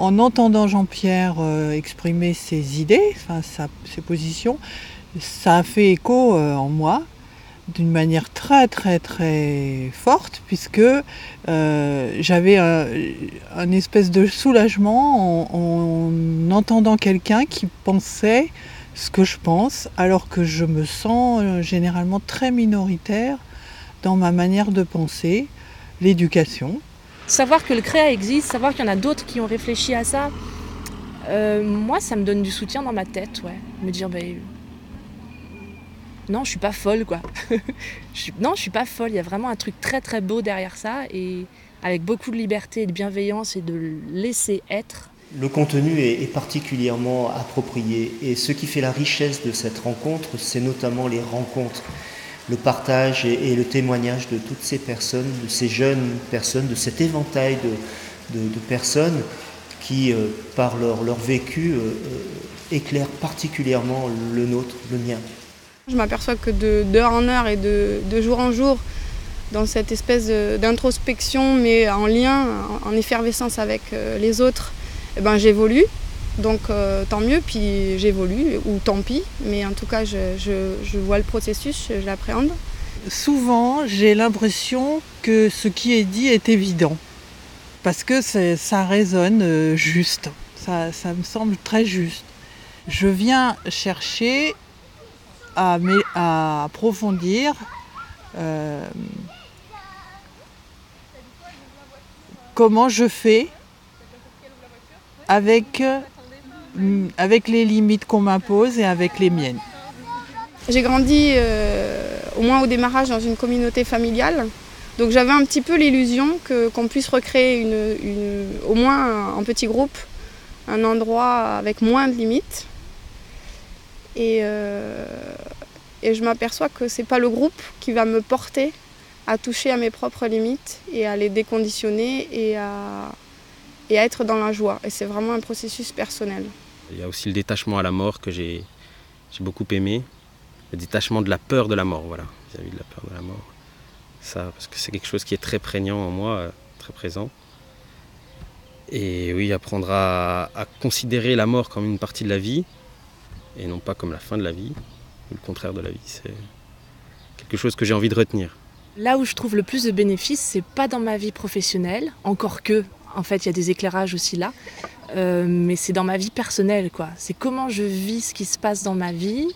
En entendant Jean-Pierre exprimer ses idées, ses positions, ça a fait écho en moi d'une manière très très très forte, puisque j'avais un espèce de soulagement en entendant quelqu'un qui pensait ce que je pense, alors que je me sens généralement très minoritaire dans ma manière de penser l'éducation. Savoir que le créa existe, savoir qu'il y en a d'autres qui ont réfléchi à ça, moi ça me donne du soutien dans ma tête, ouais. Me dire, non, je suis pas folle, quoi. Non, je suis pas folle, il y a vraiment un truc très très beau derrière ça, et avec beaucoup de liberté et de bienveillance et de laisser être. Le contenu est particulièrement approprié, et ce qui fait la richesse de cette rencontre, c'est notamment les rencontres, le partage et le témoignage de toutes ces personnes, de ces jeunes personnes, de cet éventail de personnes qui, par leur vécu, éclairent particulièrement le nôtre, le mien. Je m'aperçois que d'heure en heure et de jour en jour, dans cette espèce d'introspection, mais en lien, en effervescence avec les autres, j'évolue. Donc tant mieux, puis j'évolue, ou tant pis, mais en tout cas je vois le processus, je l'appréhende. Souvent j'ai l'impression que ce qui est dit est évident, parce que ça résonne juste, ça me semble très juste. Je viens chercher à approfondir comment je fais avec les limites qu'on m'impose et avec les miennes. J'ai grandi, au moins au démarrage, dans une communauté familiale. Donc j'avais un petit peu l'illusion qu'on puisse recréer au moins un petit groupe, un endroit avec moins de limites. Et je m'aperçois que c'est pas le groupe qui va me porter à toucher à mes propres limites et à les déconditionner et à être dans la joie. Et c'est vraiment un processus personnel. Il y a aussi le détachement à la mort que j'ai beaucoup aimé. Le détachement de la peur de la mort, voilà, vis-à-vis de la peur de la mort. Ça, parce que c'est quelque chose qui est très prégnant en moi, très présent. Et oui, apprendre à considérer la mort comme une partie de la vie, et non pas comme la fin de la vie, ou le contraire de la vie. C'est quelque chose que j'ai envie de retenir. Là où je trouve le plus de bénéfices, c'est pas dans ma vie professionnelle, encore que, en fait, il y a des éclairages aussi là, mais c'est dans ma vie personnelle, quoi. C'est comment je vis ce qui se passe dans ma vie.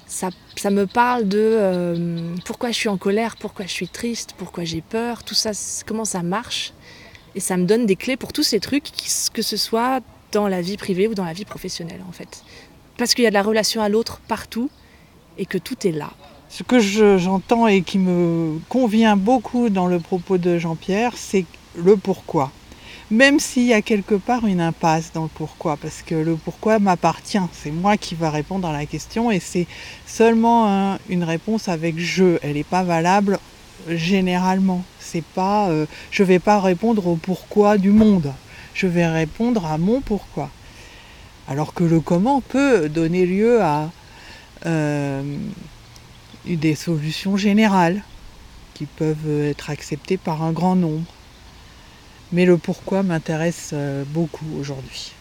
Ça me parle de pourquoi je suis en colère, pourquoi je suis triste, pourquoi j'ai peur, tout ça, comment ça marche. Et ça me donne des clés pour tous ces trucs, que ce soit dans la vie privée ou dans la vie professionnelle, en fait. Parce qu'il y a de la relation à l'autre partout et que tout est là. Ce que j'entends et qui me convient beaucoup dans le propos de Jean-Pierre, c'est le pourquoi. Même s'il y a quelque part une impasse dans le pourquoi, parce que le pourquoi m'appartient, c'est moi qui va répondre à la question, et c'est seulement une réponse avec je, elle n'est pas valable généralement. C'est pas, je ne vais pas répondre au pourquoi du monde, je vais répondre à mon pourquoi. Alors que le comment peut donner lieu à des solutions générales qui peuvent être acceptées par un grand nombre. Mais le pourquoi m'intéresse beaucoup aujourd'hui.